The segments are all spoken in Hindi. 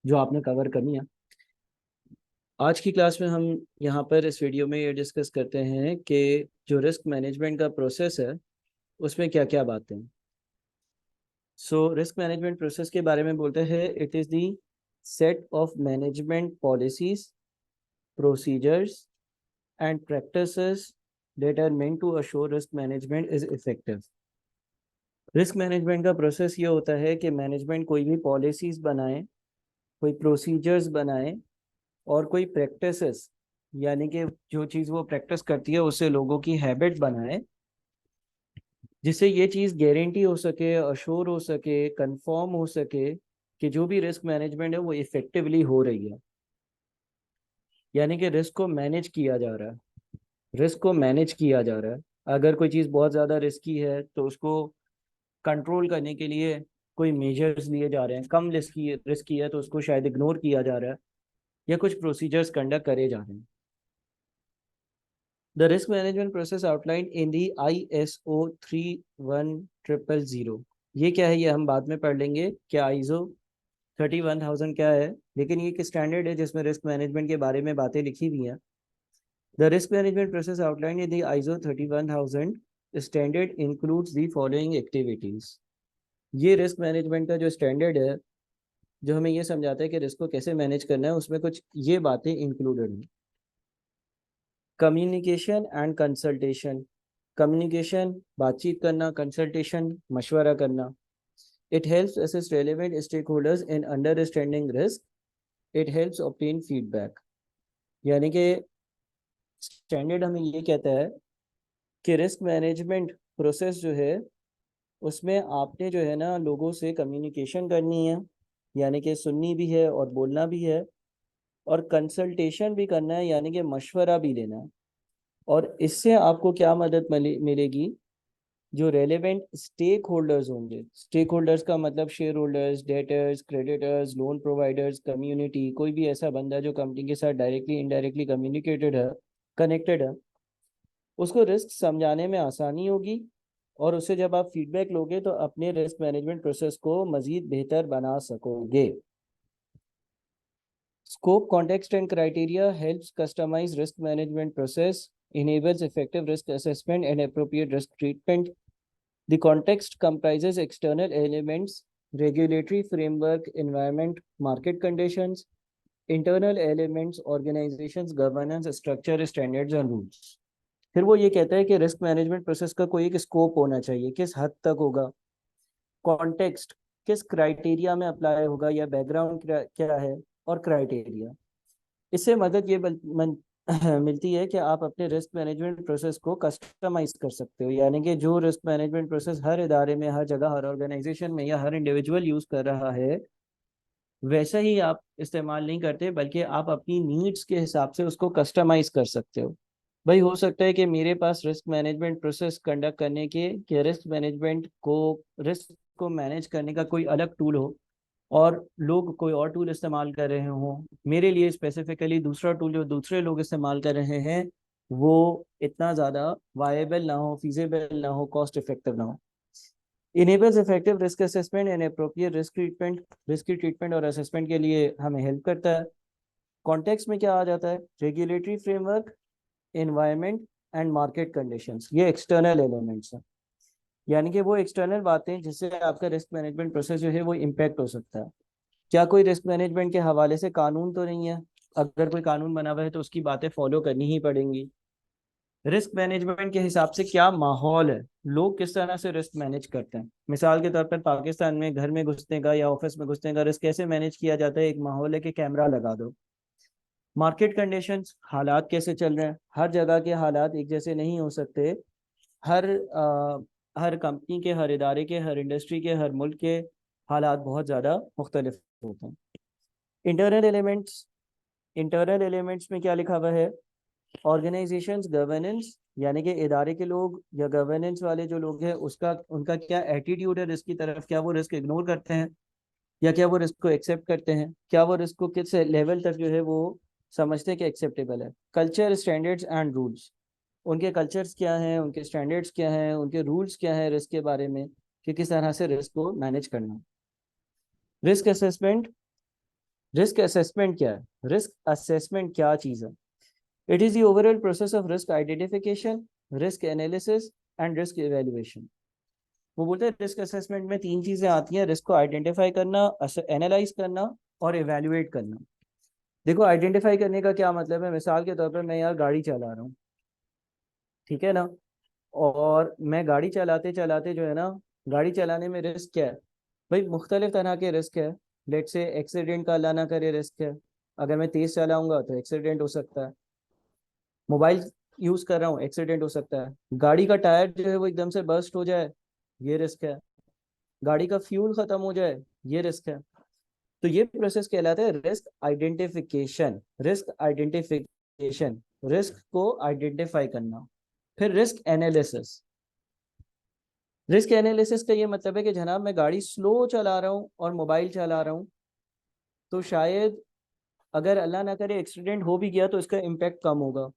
जो आपने कवर करनी है। आज की क्लास में हम यहाँ पर इस वीडियो में ये डिस्कस करते हैं कि जो रिस्क मैनेजमेंट का प्रोसेस है उसमें क्या क्या बातें हैं। रिस्क मैनेजमेंट प्रोसेस के बारे में बोलते हैं, it is the set of management policies, procedures and practices that are meant to assure risk management is effective। Risk management का प्रोसेस ये होता है कि मैनेजमेंट कोई भी पॉलिसीज बनाए, कोई प्रोसीजर्स बनाए और कोई प्रैक्टिसेस, यानी कि जो चीज़ वो प्रैक्टिस करती है उससे लोगों की हैबिट बनाए, जिससे ये चीज़ गारंटी हो सके, अश्योर हो सके, कंफर्म हो सके कि जो भी रिस्क मैनेजमेंट है वो इफेक्टिवली हो रही है, यानी कि रिस्क को मैनेज किया जा रहा है। रिस्क को मैनेज किया जा रहा है। अगर कोई चीज़ बहुत ज़्यादा रिस्की है तो उसको कंट्रोल करने के लिए कोई मेजर्स लिए जा रहे हैं। कम रिस्की है तो उसको शायद इग्नोर किया जा रहा है या कुछ प्रोसीजर्स कंडक्ट करे जा रहे हैं। The risk management process outline in the ISO 31000। ये क्या है ये हम बाद में पढ़ लेंगे, क्या ISO 31000 क्या है, लेकिन ये एक स्टैंडर्ड है जिसमें रिस्क मैनेजमेंट के बारे में बातें लिखी हुई हैं। The risk management process outline in the ISO 31000 standard includes the following activities. ये रिस्क मैनेजमेंट का जो स्टैंडर्ड है जो हमें ये समझाता है कि रिस्क को कैसे मैनेज करना है, उसमें कुछ ये बातें इंक्लूडेड हैं। Communication and consultation. कम्युनिकेशन बातचीत करना, कंसल्टेशन मशवरा करना। It helps assist relevant stakeholders in understanding risk. It helps obtain feedback. यानी कि स्टैंडर्ड हमें ये कहता है कि रिस्क मैनेजमेंट प्रोसेस जो है उसमें आपने जो है ना लोगों से कम्युनिकेशन करनी है, यानी कि सुननी भी है और बोलना भी है, और कंसल्टेशन भी करना है, यानी कि मशवरा भी लेना है। और इससे आपको क्या मदद मिलेगी, जो रेलेवेंट स्टेक होल्डर्स होंगे। स्टेक होल्डर्स का मतलब share holders, debtors, creditors, loan providers, community, कोई भी ऐसा बंदा जो कंपनी के साथ डायरेक्टली इनडायरेक्टली कम्युनिकेटेड है, कनेक्टेड है, उसको रिस्क समझाने में आसानी होगी। और उससे जब आप फीडबैक लोगे तो अपने रिस्क मैनेजमेंट प्रोसेस को मजीद बेहतर बना सकोगे। Scope, context, and criteria helps customize risk management process, enables effective risk assessment and appropriate risk treatment. The context comprises external elements, regulatory framework, environment, market conditions; internal elements, organizations, governance, structure, standards and rules. फिर वो ये कहता है कि रिस्क मैनेजमेंट प्रोसेस का कोई एक स्कोप होना चाहिए, किस हद तक होगा। कॉन्टेक्स्ट, किस क्राइटेरिया में अप्लाई होगा या बैकग्राउंड क्या है, और क्राइटेरिया। इससे मदद ये मिलती है कि आप अपने रिस्क मैनेजमेंट प्रोसेस को कस्टमाइज कर सकते हो, यानी कि जो रिस्क मैनेजमेंट प्रोसेस हर इदारे में, हर जगह, हर ऑर्गेनाइजेशन में या हर इंडिविजुअल यूज कर रहा है वैसा ही आप इस्तेमाल नहीं करते, बल्कि आप अपनी नीड्स के हिसाब से उसको कस्टमाइज कर सकते हो। भाई हो सकता है कि मेरे पास रिस्क मैनेजमेंट प्रोसेस कंडक्ट करने के रिस्क को मैनेज करने का कोई अलग टूल हो और लोग कोई और टूल इस्तेमाल कर रहे हों। मेरे लिए स्पेसिफिकली दूसरा टूल जो दूसरे लोग इस्तेमाल कर रहे हैं वो इतना ज़्यादा वायबल ना हो, फिजिबल ना हो, कॉस्ट इफेक्टिव ना हो। Enables effective risk assessment and appropriate risk treatment. Risk treatment और असेसमेंट के लिए हमें हेल्प करता है। कॉन्टेक्स्ट में क्या आ जाता है, regulatory framework, environment and market conditions, ये एक्सटर्नल एलिमेंट्स हैं, यानी कि वो एक्सटर्नल बातें जिससे आपका रिस्क मैनेजमेंट प्रोसेस जो है वो इम्पैक्ट हो सकता है। क्या कोई रिस्क मैनेजमेंट के हवाले से कानून तो नहीं है, अगर कोई कानून बना हुआ है तो उसकी बातें फॉलो करनी ही पड़ेंगी। रिस्क मैनेजमेंट के हिसाब से क्या माहौल है, लोग किस तरह से रिस्क मैनेज करते हैं। मिसाल के तौर पर पाकिस्तान में घर में घुसने का या ऑफिस में घुसने का रिस्क कैसे मैनेज किया जाता है, एक माहौल है कि कैमरा लगा दो। मार्केट कंडीशंस, हालात कैसे चल रहे हैं, हर जगह के हालात एक जैसे नहीं हो सकते। हर हर कंपनी के, हर इदारे के, हर इंडस्ट्री के, हर मुल्क के हालात बहुत ज़्यादा मुख्तलिफ होते हैं। इंटरनल एलिमेंट्स, इंटरनल एलिमेंट्स में क्या लिखा हुआ है, ऑर्गेनाइजेशंस गवर्नेंस, यानी कि इदारे के लोग या गवर्नेंस वाले जो लोग हैं उसका उनका क्या एटीट्यूड है रिस्क की तरफ, क्या वो रिस्क इग्नोर करते हैं या क्या वो रिस्क को एक्सेप्ट करते हैं, क्या वो रिस्क को किस लेवल तक जो है वो समझते हैं कि एक्सेप्टेबल है। कल्चर, स्टैंडर्ड्स एंड रूल्स, उनके कल्चर्स क्या हैं, उनके स्टैंडर्ड्स क्या हैं, उनके रूल्स क्या हैं रिस्क के बारे में कि किस तरह से रिस्क को मैनेज करना। रिस्क असेसमेंट, रिस्क असेसमेंट क्या है? रिस्क असेसमेंट क्या चीज है? It is the overall process of risk identification, risk analysis and risk evaluation. वो बोलते हैं रिस्क असेसमेंट में तीन चीजें आती हैं: रिस्क को आइडेंटिफाई करना, एनालाइज करना और इवेल्युएट करना। देखो, आइडेंटिफाई करने का क्या मतलब है? मिसाल के तौर पर मैं यार गाड़ी चला रहा हूँ, ठीक है ना, और मैं गाड़ी चलाते चलाते जो है ना, गाड़ी चलाने में रिस्क क्या है? भाई मुख्तलिफ तरह के रिस्क है। लेट से एक्सीडेंट का अल्लाह ना करे रिस्क है, अगर मैं तेज चलाऊंगा तो एक्सीडेंट हो सकता है। मोबाइल यूज कर रहा हूँ, एक्सीडेंट हो सकता है। गाड़ी का टायर जो है वो एकदम से बर्स्ट हो जाए, ये रिस्क है। गाड़ी का फ्यूल खत्म हो जाए, ये रिस्क है। तो ये प्रोसेस कहलाता है risk identification. Risk identification, risk को आइडेंटिफाई करना। फिर रिस्क एनालिसिस। रिस्क एनालिसिस का ये मतलब है कि जनाब मैं गाड़ी स्लो चला रहा हूँ और मोबाइल चला रहा हूँ, तो शायद अगर अल्लाह ना करे एक्सीडेंट हो भी गया तो इसका इम्पैक्ट कम होगा।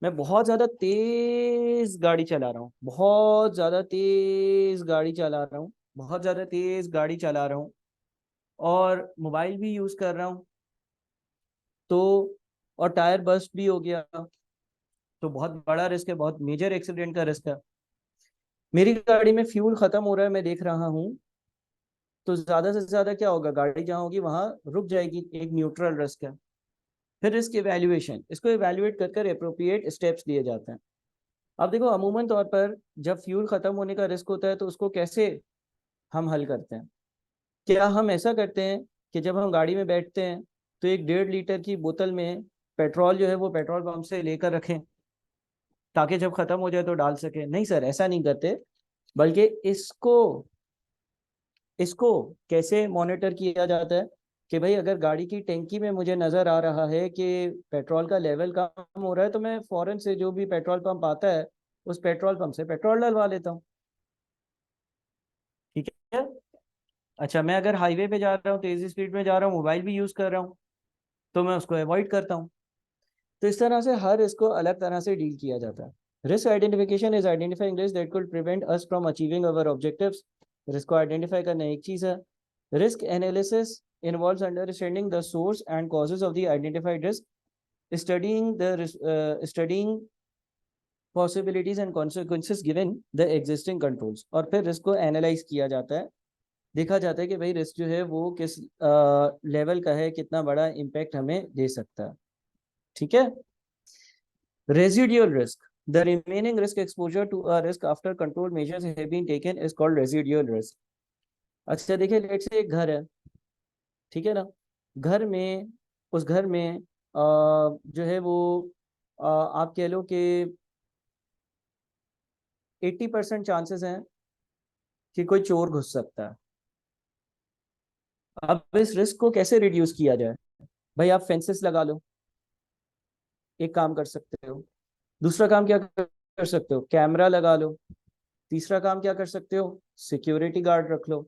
मैं बहुत ज़्यादा तेज गाड़ी चला रहा हूँ, बहुत ज़्यादा तेज गाड़ी चला रहा हूँ, बहुत ज़्यादा तेज गाड़ी चला रहा हूँ, और मोबाइल भी यूज़ कर रहा हूँ, तो और टायर बस्ट भी हो गया, तो बहुत बड़ा रिस्क है, बहुत मेजर एक्सीडेंट का रिस्क है। मेरी गाड़ी में फ्यूल खत्म हो रहा है, मैं देख रहा हूँ, तो ज्यादा से ज्यादा क्या होगा, गाड़ी जहाँ होगी वहां रुक जाएगी, एक न्यूट्रल रिस्क है। फिर रिस्क इवैल्यूएशन, इसको इवैल्यूएट कर कर अप्रोप्रिएट स्टेप्स लिए जाते हैं। अब देखो, अमूमन तौर पर जब फ्यूल खत्म होने का रिस्क होता है तो उसको कैसे हम हल करते हैं? क्या हम ऐसा करते हैं कि जब हम गाड़ी में बैठते हैं तो एक 1.5 लीटर की बोतल में पेट्रोल जो है वो पेट्रोल पंप से लेकर रखें, ताकि जब खत्म हो जाए तो डाल सके? नहीं सर, ऐसा नहीं करते। बल्कि इसको इसको कैसे मॉनिटर किया जाता है कि भाई अगर गाड़ी की टैंकी में मुझे नजर आ रहा है कि पेट्रोल का लेवल कम हो रहा है, तो मैं फौरन से जो भी पेट्रोल पंप आता है उस पेट्रोल पंप से पेट्रोल डलवा लेता हूँ। ठीक है। अच्छा, मैं अगर हाईवे पे जा रहा हूँ, तेजी स्पीड में जा रहा हूँ, मोबाइल भी यूज कर रहा हूँ, तो मैं उसको अवॉइड करता हूँ। तो इस तरह से हर इसको अलग तरह से डील किया जाता है। Risk identification is identifying risk that could prevent us from achieving our objectives. Risk को आइडेंटिफाई करना एक चीज है। Risk analysis involves understanding the source and causes of the identified risk, studying possibilities and consequences given the existing controls। और फिर रिस्क को एनालाइज किया जाता है, देखा जाता है कि भाई रिस्क जो है वो किस लेवल का है, कितना बड़ा इम्पैक्ट हमें दे सकता है। ठीक है। Residual risk, the remaining risk exposure to a risk after control measures have been taken is called residual risk। अच्छा देखिए, लेट से एक घर है, ठीक है ना, घर में, उस घर में जो है वो आप कह लो कि 80% चांसेस हैं कि कोई चोर घुस सकता है। अब इस रिस्क को कैसे रिड्यूस किया जाए? भाई आप फेंसेस लगा लो, एक काम कर सकते हो। दूसरा काम क्या कर सकते हो? कैमरा लगा लो। तीसरा काम क्या कर सकते हो? सिक्योरिटी गार्ड रख लो।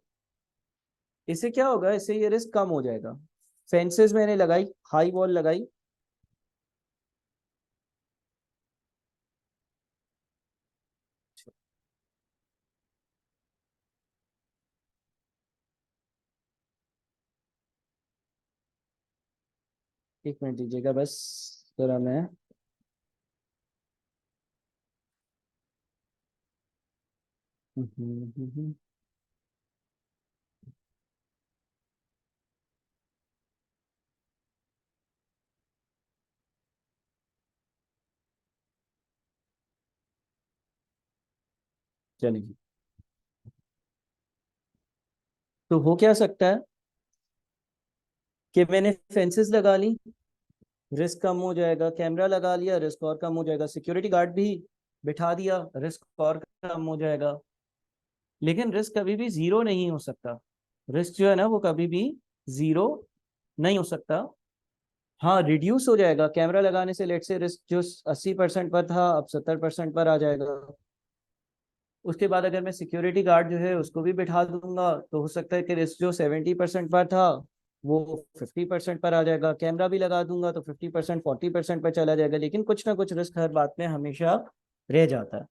इससे क्या होगा? इससे ये रिस्क कम हो जाएगा। फेंसेस मैंने लगाई, हाई वॉल लगाई। एक मिनट दीजिएगा बस, जरा मैं, चलिए। तो हो क्या सकता है कि मैंने फेंसेस लगा ली, रिस्क कम हो जाएगा। कैमरा लगा लिया, रिस्क और कम हो जाएगा। सिक्योरिटी गार्ड भी बिठा दिया, रिस्क और कम हो जाएगा। लेकिन रिस्क कभी भी जीरो नहीं हो सकता। रिस्क जो है ना वो कभी भी जीरो नहीं हो सकता। हाँ, रिड्यूस हो जाएगा कैमरा लगाने से। लेट से रिस्क जो 80% पर था अब 70% पर आ जाएगा। उसके बाद अगर मैं सिक्योरिटी गार्ड जो है उसको भी बिठा दूंगा, तो हो सकता है कि रिस्क जो 70% पर था वो 50% पर आ जाएगा। कैमरा भी लगा दूंगा तो 50% 40% पर चला जाएगा। लेकिन कुछ ना कुछ रिस्क हर बात में हमेशा रह जाता है।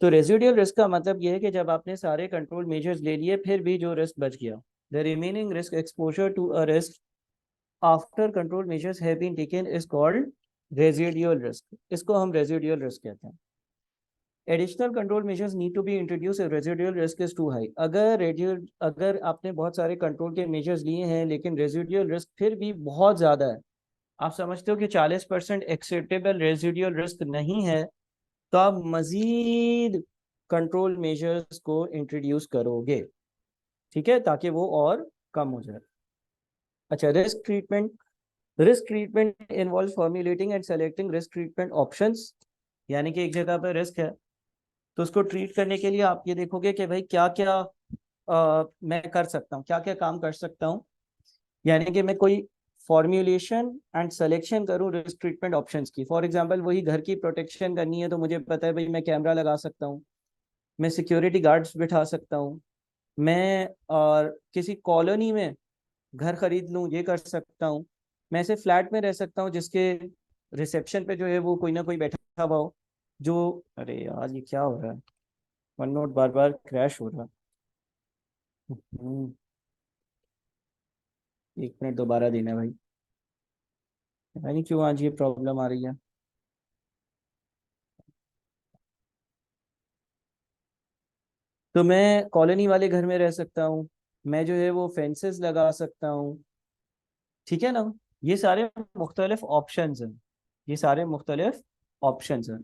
तो रेजिडियल रिस्क का मतलब ये है कि जब आपने सारे कंट्रोल मेजर्स ले लिए फिर भी जो रिस्क बच गया, the remaining risk exposure to a risk after control measures have been taken is called residual risk. इसको हम रेजिडुअल रिस्क कहते हैं। Additional control measures need to be introduce if residual risk is too high. अगर आपने बहुत सारे कंट्रोल के मेजर्स लिए हैं लेकिन रेजिडुअल रिस्क फिर भी बहुत ज्यादा है, आप समझते हो कि 40% एक्सेप्टेबल रेजिडुअल रिस्क नहीं है, तो आप मजीद कंट्रोल मेजर्स को इंट्रोड्यूस करोगे, ठीक है, ताकि वो और कम हो जाए। अच्छा, risk treatment involve formulating and selecting risk treatment options. यानी कि एक जगह पर रिस्क है तो उसको ट्रीट करने के लिए आप ये देखोगे कि भाई क्या क्या मैं कर सकता हूँ, क्या क्या काम कर सकता हूँ। यानी कि मैं कोई फॉर्म्यूलेशन एंड सिलेक्शन करूँ रिस्क ट्रीटमेंट ऑप्शंस की। फॉर एग्जांपल वही घर की प्रोटेक्शन करनी है तो मुझे पता है भाई मैं कैमरा लगा सकता हूँ, मैं सिक्योरिटी गार्ड्स बिठा सकता हूँ, मैं और किसी कॉलोनी में घर खरीद लूँ, ये कर सकता हूँ। मैं ऐसे फ्लैट में रह सकता हूँ जिसके रिसेप्शन पे जो है वो कोई ना कोई बैठा हुआ हो जो, अरे यार ये क्या हो रहा है, वन नोट बार बार क्रैश हो रहा है। 1 मिनट दोबारा देना भाई, पता नहीं क्यों आज ये प्रॉब्लम आ रही है। तो मैं कॉलोनी वाले घर में रह सकता हूँ, मैं जो है वो फेंसेस लगा सकता हूँ, ठीक है ना। ये सारे मुख्तलिफ ऑप्शंस हैं, ये सारे मुख्तलिफ ऑप्शंस हैं।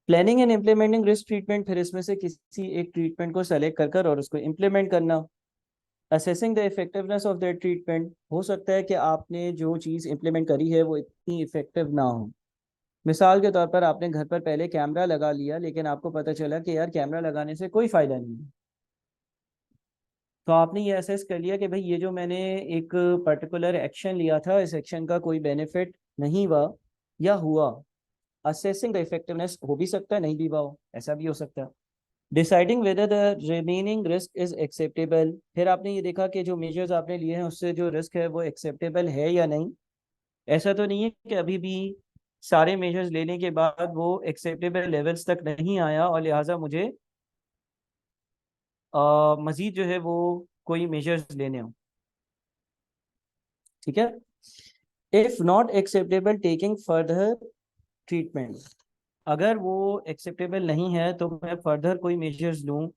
Planning and implementing risk treatment, फिर इसमें से किसी एक ट्रीटमेंट को सेलेक्ट कर कर और उसको इम्प्लीमेंट करना। Assessing the effectiveness of that treatment, हो सकता है कि आपने जो चीज़ इम्प्लीमेंट करी है वो इतनी इफेक्टिव ना हो। मिसाल के तौर पर आपने घर पर पहले कैमरा लगा लिया लेकिन आपको पता चला कि यार कैमरा लगाने से कोई फायदा नहीं है, तो आपने ये असेस कर लिया कि भाई ये जो मैंने एक पर्टिकुलर एक्शन लिया था इस एक्शन का कोई बेनिफिट नहीं हुआ या हुआ। असेसिंग द इफेक्टिवनेस हो भी सकता है, नहीं भी हुआ हो, ऐसा भी हो सकता है। Deciding whether the remaining risk is acceptable, फिर आपने ये देखा कि जो मेजर्स आपने लिए हैं उससे जो रिस्क है वो एक्सेप्टेबल है या नहीं। ऐसा तो नहीं है कि अभी भी सारे मेजर्स लेने के बाद वो एक्सेप्टेबल लेवल्स तक नहीं आया और लिहाजा मुझे मजीद जो है वो कोई मेजर्स लेने हो, ठीक है। If not acceptable taking further treatment, अगर वो एक्सेप्टेबल नहीं है तो मैं फर्दर कोई मेजर्स लूँ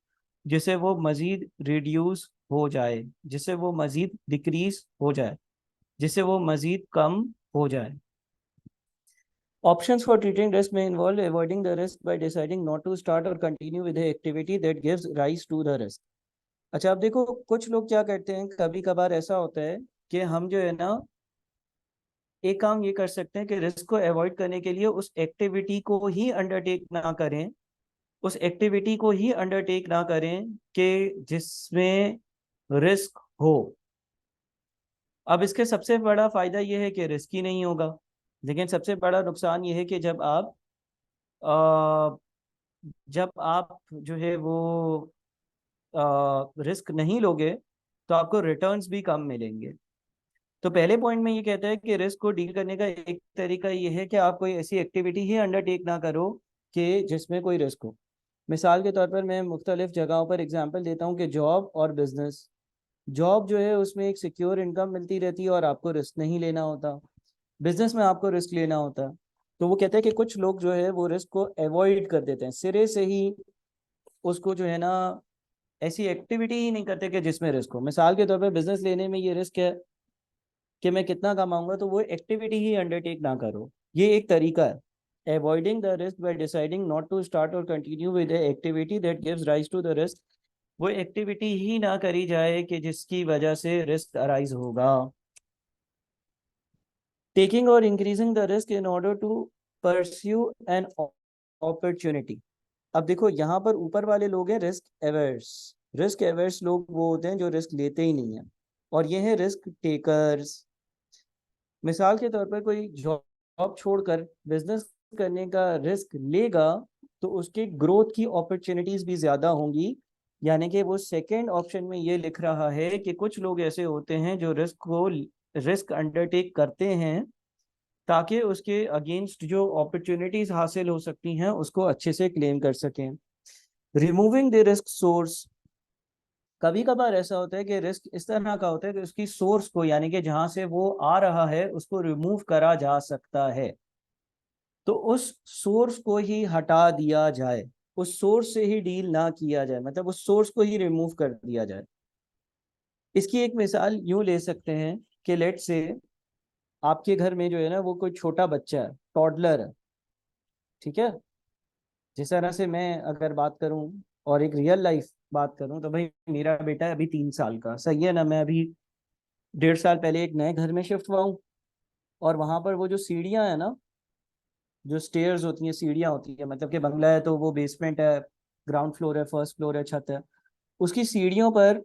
जिससे वो मजीद रिड्यूस हो जाए, जिससे वो मजीद डिक्रीज हो जाए, जिससे वो मजीद कम हो जाए। Options for treating risk may involve avoiding the risk by deciding not to start or continue with the activity that gives rise to the risk। अच्छा, अब देखो कुछ लोग क्या करते हैं, कभी कभार ऐसा होता है कि हम जो है ना एक काम ये कर सकते हैं कि रिस्क को अवॉइड करने के लिए उस एक्टिविटी को ही अंडरटेक ना करें, उस एक्टिविटी को ही अंडरटेक ना करें कि जिसमें रिस्क हो। अब इसके सबसे बड़ा फायदा यह है कि रिस्क ही नहीं होगा, लेकिन सबसे बड़ा नुकसान यह है कि अ, जब आप जो है वो रिस्क नहीं लोगे तो आपको रिटर्न्स भी कम मिलेंगे। तो पहले पॉइंट में ये कहता है कि रिस्क को डील करने का एक तरीका ये है कि आप कोई ऐसी एक्टिविटी ही अंडरटेक ना करो कि जिसमें कोई रिस्क हो। मिसाल के तौर पर मैं मुख्तलिफ जगहों पर एग्जांपल देता हूँ कि जॉब और बिजनेस। जॉब जो है उसमें एक सिक्योर इनकम मिलती रहती है और आपको रिस्क नहीं लेना होता, बिजनेस में आपको रिस्क लेना होता है। तो वो कहते हैं कि कुछ लोग जो है वो रिस्क को अवॉइड कर देते हैं सिरे से ही, उसको जो है ना ऐसी एक्टिविटी ही नहीं करते कि जिसमें रिस्क हो। मिसाल के तौर पर बिजनेस लेने में ये रिस्क है कि मैं कितना कमाऊंगा, तो वो एक्टिविटी ही अंडरटेक ना करो। ये एक तरीका है avoiding the risk by deciding not to start और continue with activity that gives rise to the risk. वो एक्टिविटी ही ना करी जाए कि जिसकी वजह से रिस्क अराइज होगा। टेकिंग और increasing the risk in order to pursue an opportunity. अब देखो यहाँ पर ऊपर वाले लोग हैं रिस्क एवर्स। रिस्क एवर्स लोग वो होते हैं जो रिस्क लेते ही नहीं है, और ये है रिस्क टेकर्स। मिसाल के तौर पर कोई जॉब छोड़कर बिजनेस करने का रिस्क लेगा तो उसके ग्रोथ की अपॉर्चुनिटीज भी ज्यादा होंगी। यानी कि वो सेकंड ऑप्शन में ये लिख रहा है कि कुछ लोग ऐसे होते हैं जो रिस्क अंडरटेक करते हैं ताकि उसके अगेंस्ट जो अपॉर्चुनिटीज हासिल हो सकती हैं उसको अच्छे से क्लेम कर सकें। रिमूविंग द रिस्क सोर्स, कभी कभार ऐसा होता है कि रिस्क इस तरह का होता है कि उसकी सोर्स को, यानी कि जहां से वो आ रहा है, उसको रिमूव करा जा सकता है, तो उस सोर्स को ही हटा दिया जाए, उस सोर्स से ही डील ना किया जाए, मतलब उस सोर्स को ही रिमूव कर दिया जाए। इसकी एक मिसाल यूं ले सकते हैं कि लेट से आपके घर में जो है ना वो कोई छोटा बच्चा है, टॉडलर है, ठीक है। जिस तरह से मैं अगर बात करूं और एक रियल लाइफ बात करूं, तो भाई मेरा बेटा है अभी 3 साल का, सही है ना। मैं अभी 1.5 साल पहले एक नए घर में शिफ्ट हुआ हूँ, और वहां पर वो जो सीढ़ियां है ना, जो स्टेयर्स होती हैं, सीढ़ियां होती है, मतलब कि बंगला है तो वो बेसमेंट है, ग्राउंड फ्लोर है, फर्स्ट फ्लोर है, छत है, उसकी सीढ़ियों पर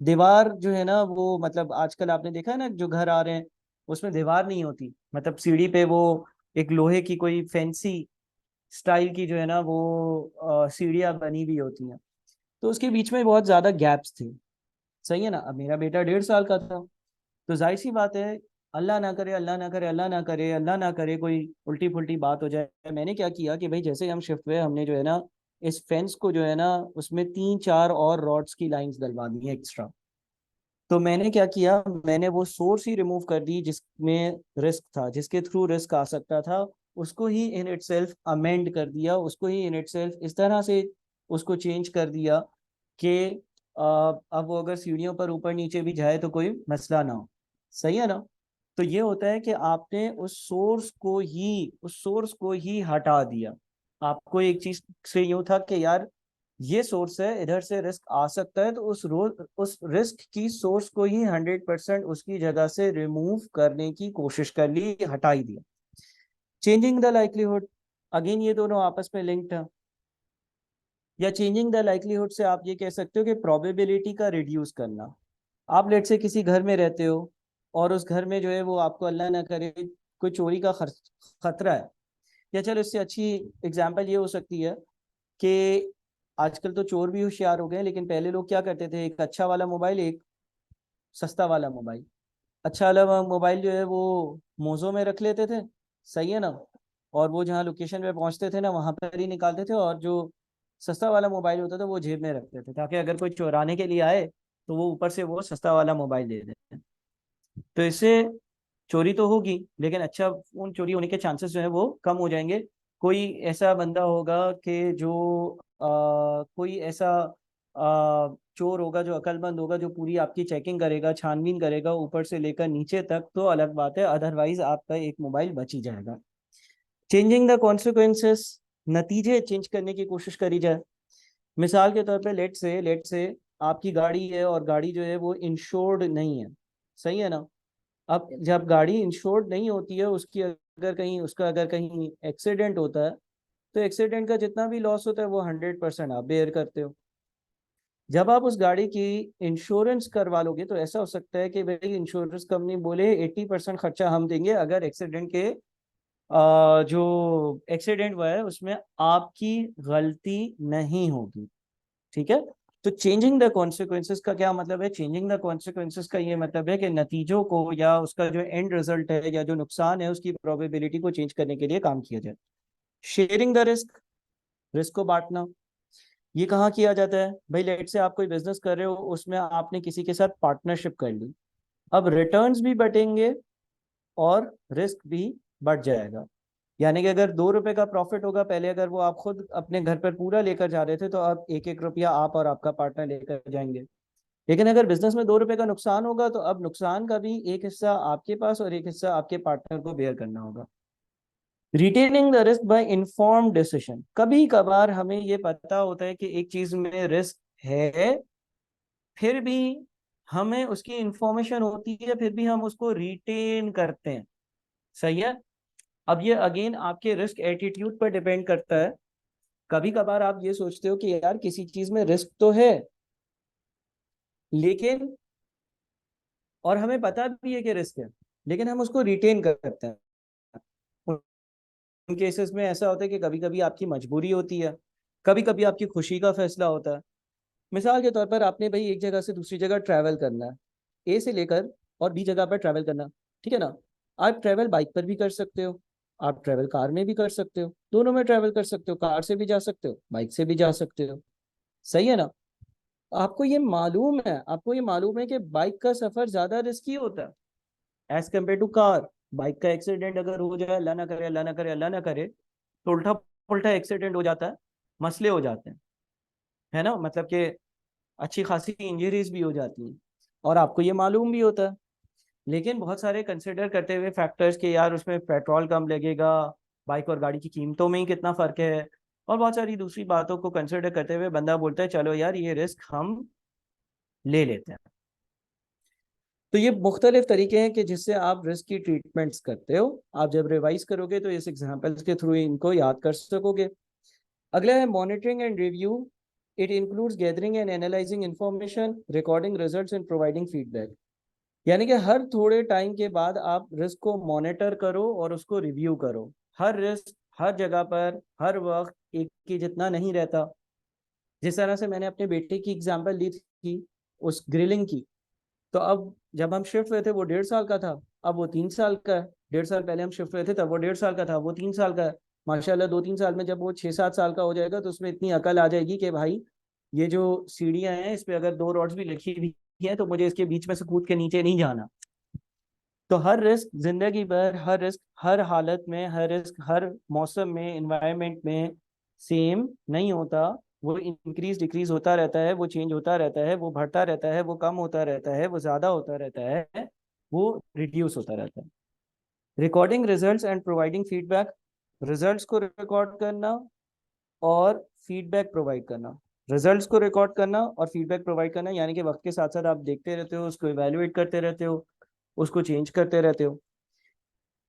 दीवार जो है ना वो, मतलब आजकल आपने देखा है ना जो घर आ रहे हैं उसमें दीवार नहीं होती, मतलब सीढ़ी पे वो एक लोहे की कोई फैंसी स्टाइल की जो है ना वो सीढ़ियाँ बनी हुई होती हैं। तो उसके बीच में बहुत ज्यादा गैप्स थे, सही है ना। अब मेरा बेटा 1.5 साल का था, तो जाहिर सी बात है, अल्लाह ना करे, अल्लाह ना करे, अल्लाह ना करे, अल्लाह ना करे कोई उल्टी पुल्टी बात हो जाए। मैंने क्या किया कि भाई जैसे ही हम शिफ्ट हुए, हमने जो है ना इस फेंस को जो है ना उसमें 3-4 और रॉड्स की लाइंस डलवा दी है एक्स्ट्रा। तो मैंने क्या किया, मैंने वो सोर्स ही रिमूव कर दी जिसमें रिस्क था, जिसके थ्रू रिस्क आ सकता था, उसको ही इन इटसेल्फ अमेंड कर दिया, उसको ही इन इटसेल्फ इस तरह से उसको चेंज कर दिया कि अब वो अगर सीढ़ियों पर ऊपर नीचे भी जाए तो कोई मसला ना हो, सही है ना। तो ये होता है कि आपने उस सोर्स को ही हटा दिया। आपको एक चीज से यूं था कि यार ये सोर्स है, इधर से रिस्क आ सकता है, तो उस रिस्क की सोर्स को ही 100% उसकी जगह से रिमूव करने की कोशिश कर ली, हटा ही दिया। चेंजिंग द लाइक्लीहुड, अगेन ये दोनों आपस में लिंक्ड है। या चेंजिंग द लाइक्लीहुड से आप ये कह सकते हो कि प्रोबेबिलिटी का रिड्यूस करना। आप लेट से किसी घर में रहते हो, और उस घर में जो है वो आपको अल्लाह ना करे कोई चोरी का खतरा है। या चलो इससे अच्छी एग्जांपल ये हो सकती है कि आजकल तो चोर भी होशियार हो गए, लेकिन पहले लोग क्या करते थे, एक अच्छा वाला मोबाइल, एक सस्ता वाला मोबाइल। अच्छा वाला मोबाइल जो है वो मोजों में रख लेते थे, सही है ना, और वो जहाँ लोकेशन पे पहुंचते थे ना वहां पर ही निकालते थे, और जो सस्ता वाला मोबाइल होता था वो जेब में रखते थे, ताकि अगर कोई चुराने के लिए आए तो वो ऊपर से वो सस्ता वाला मोबाइल दे देते। तो इससे चोरी तो होगी, लेकिन अच्छा फोन चोरी होने के चांसेस जो है वो कम हो जाएंगे। कोई ऐसा बंदा होगा कि जो कोई ऐसा चोर होगा जो अकलमंद होगा, जो पूरी आपकी चेकिंग करेगा, छानबीन करेगा ऊपर से लेकर नीचे तक, तो अलग बात है, अदरवाइज आपका एक मोबाइल बच ही जाएगा। चेंजिंग द कॉन्सिक्वेंसेस, नतीजे चेंज करने की कोशिश करी जाए। मिसाल के तौर पे लेट से आपकी गाड़ी है, और गाड़ी जो है वो इंश्योर्ड नहीं है, सही है ना। अब जब गाड़ी इंश्योर्ड नहीं होती है, उसका अगर कहीं एक्सीडेंट होता है, तो एक्सीडेंट का जितना भी लॉस होता है वो 100% आप बेयर करते हो। जब आप उस गाड़ी की इंश्योरेंस करवा लोगे, तो ऐसा हो सकता है कि भाई इंश्योरेंस कंपनी बोले 80% खर्चा हम देंगे अगर एक्सीडेंट के जो एक्सीडेंट हुआ है उसमें आपकी गलती नहीं होगी, ठीक है। तो चेंजिंग द कॉन्सिक्वेंसेस का क्या मतलब है, चेंजिंग द कॉन्सिक्वेंसेस का ये मतलब है कि नतीजों को, या उसका जो एंड रिजल्ट है, या जो नुकसान है, उसकी प्रोबेबिलिटी को चेंज करने के लिए काम किया जाए। शेयरिंग द रिस्क, रिस्क को बांटना। ये कहाँ किया जाता है भाई, लेट से आप कोई बिजनेस कर रहे हो, उसमें आपने किसी के साथ पार्टनरशिप कर ली, अब रिटर्न्स भी बटेंगे और रिस्क भी बढ़ जाएगा। यानी कि अगर 2 रुपए का प्रॉफिट होगा पहले, अगर वो आप खुद अपने घर पर पूरा लेकर जा रहे थे, तो अब 1-1 रुपया आप और आपका पार्टनर लेकर जाएंगे। लेकिन अगर बिजनेस में 2 रुपए का नुकसान होगा, तो अब नुकसान का भी एक हिस्सा आपके पास और एक हिस्सा आपके पार्टनर को बेयर करना होगा। Retaining the risk by inform decision, कभी कभार हमें ये पता होता है कि एक चीज में रिस्क है, फिर भी हमें उसकी इंफॉर्मेशन होती है, फिर भी हम उसको रिटेन करते हैं, सही है। अब ये अगेन आपके रिस्क एटीट्यूड पर डिपेंड करता है। कभी कभार आप ये सोचते हो कि यार किसी चीज में रिस्क तो है, लेकिन, और हमें पता भी है कि रिस्क है, लेकिन हम उसको रिटेन करते हैं। उन केसेस में ऐसा होता है कि कभी कभी आपकी मजबूरी होती है, कभी कभी आपकी खुशी का फैसला होता है। मिसाल के तौर पर आपने भाई एक जगह से दूसरी जगह ट्रैवल करना है, ए से लेकर और बी जगह पर ट्रैवल करना, ठीक है ना। आप ट्रैवल बाइक पर भी कर सकते हो, आप ट्रैवल कार में भी कर सकते हो, दोनों में ट्रैवल कर सकते हो, कार से भी जा सकते हो, बाइक से भी जा सकते हो, सही है ना। आपको ये मालूम है कि बाइक का सफर ज्यादा रिस्की होता है as compare to car. Bike का एक्सीडेंट अगर हो जाए, अल्लाह ना करे, अल्लाह ना करे, अल्लाह ना करे, तो उल्टा पुल्टा एक्सीडेंट हो जाता है, मसले हो जाते हैं, है ना, मतलब कि अच्छी खासी इंजरीज भी हो जाती हैं, और आपको ये मालूम भी होता है। लेकिन बहुत सारे कंसिडर करते हुए फैक्टर्स के, यार उसमें पेट्रोल कम लगेगा, बाइक और गाड़ी की कीमतों में ही कितना फर्क है, और बहुत सारी दूसरी बातों को कंसिडर करते हुए बंदा बोलता है चलो यार ये रिस्क हम ले लेते हैं। तो ये मुख्तलिफ तरीके हैं कि जिससे आप रिस्क की ट्रीटमेंट्स करते हो। आप जब रिवाइज करोगे तो इस एग्जाम्पल्स के थ्रू इनको याद कर सकोगे। अगला है monitoring and review. It includes gathering and analysing information, recording results and providing feedback. यानी कि हर थोड़े टाइम के बाद आप रिस्क को मॉनिटर करो और उसको रिव्यू करो। हर रिस्क हर जगह पर हर वक्त एक ही जितना नहीं रहता। जिस तरह से मैंने अपने बेटे की एग्जांपल ली थी उस ग्रिलिंग की, तो अब जब हम शिफ्ट हुए थे वो 1.5 साल का था, अब वो 3 साल का है। 1.5 साल पहले हम शिफ्ट हुए थे तब वो 1.5 साल का था, वो 3 साल का है। माशाल्लाह 2-3 साल में जब वो 6-7 साल का हो जाएगा तो उसमें इतनी अकल आ जाएगी कि भाई ये जो सीढ़ियां हैं इस पे अगर 2 रॉड्स भी लिखी हुई है तो मुझे इसके बीच में से कूद के नीचे नहीं जाना। तो हर रिस्क जिंदगी भर, हर रिस्क हर हालत में, हर रिस्क हर मौसम में, इन्वायरमेंट में सेम नहीं होता। वो इंक्रीज डिक्रीज होता रहता है, वो चेंज होता रहता है, वो बढ़ता रहता है, वो कम होता रहता है, वो ज्यादा होता रहता है, वो रिड्यूस होता रहता है। Recording results and providing feedback. Results को रिकॉर्ड करना और फीडबैक प्रोवाइड करना। रिजल्ट्स को रिकॉर्ड करना और फीडबैक प्रोवाइड करना, यानी कि वक्त के साथ साथ आप देखते रहते हो, उसको इवेल्युएट करते रहते हो, उसको चेंज करते रहते हो।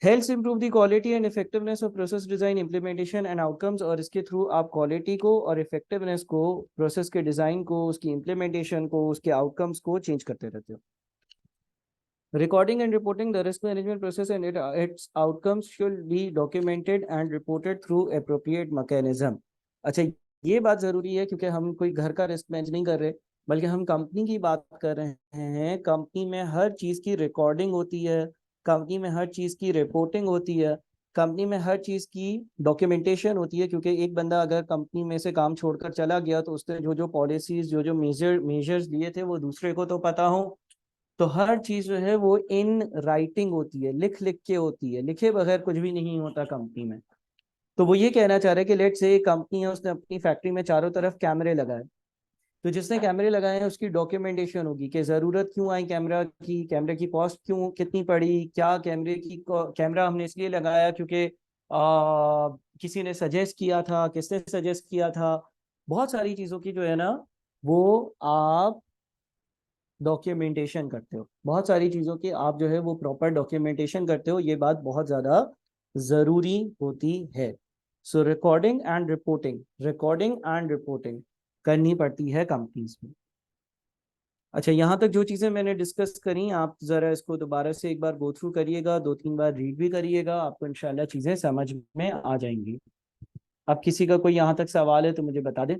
Helps improve the quality and effectiveness of process design, implementation and outcomes। और इसके थ्रू आप क्वालिटी को और इफेक्टिवनेस को, प्रोसेस के डिजाइन को, उसकी इम्प्लीमेंटेशन को, उसके आउटकम्स को चेंज करते रहते हो। Recording and reporting the risk management process and its outcomes should be documented and reported through appropriate mechanism। अच्छा, ये बात जरूरी है क्योंकि हम कोई घर का रिस्क मैनेज नहीं कर रहे, बल्कि हम कंपनी की बात कर रहे हैं। कंपनी में हर चीज की रिकॉर्डिंग होती है, कंपनी में हर चीज की रिपोर्टिंग होती है, कंपनी में हर चीज की डॉक्यूमेंटेशन होती है। क्योंकि एक बंदा अगर कंपनी में से काम छोड़कर चला गया तो उसने जो जो पॉलिसीज, जो जो मेजर्स लिए थे वो दूसरे को तो पता हो। तो हर चीज जो है वो इन राइटिंग होती है, लिख लिख के होती है, लिखे बगैर कुछ भी नहीं होता कंपनी में। तो वो ये कहना चाह रहे हैं कि लेट से एक कंपनी है, उसने अपनी फैक्ट्री में चारों तरफ कैमरे लगाए, तो जिसने कैमरे लगाए हैं उसकी डॉक्यूमेंटेशन होगी कि जरूरत क्यों आई कैमरा की, कैमरे की कॉस्ट क्यों कितनी पड़ी, क्या कैमरा हमने इसलिए लगाया क्योंकि किसी ने सजेस्ट किया था, किसने सजेस्ट किया था। बहुत सारी चीजों की जो है ना वो आप डॉक्यूमेंटेशन करते हो, बहुत सारी चीजों की आप जो है वो प्रॉपर डॉक्यूमेंटेशन करते हो। ये बात बहुत ज्यादा जरूरी होती है। सो रिकॉर्डिंग एंड रिपोर्टिंग करनी पड़ती है कंपनीज में। अच्छा, यहाँ तक जो चीजें मैंने डिस्कस करी, आप जरा इसको दोबारा से एक बार गो थ्रू करिएगा, 2-3 बार रीड भी करिएगा, आपको इंशाल्लाह चीजें समझ में आ जाएंगी। अब किसी का कोई यहाँ तक सवाल है तो मुझे बता दें।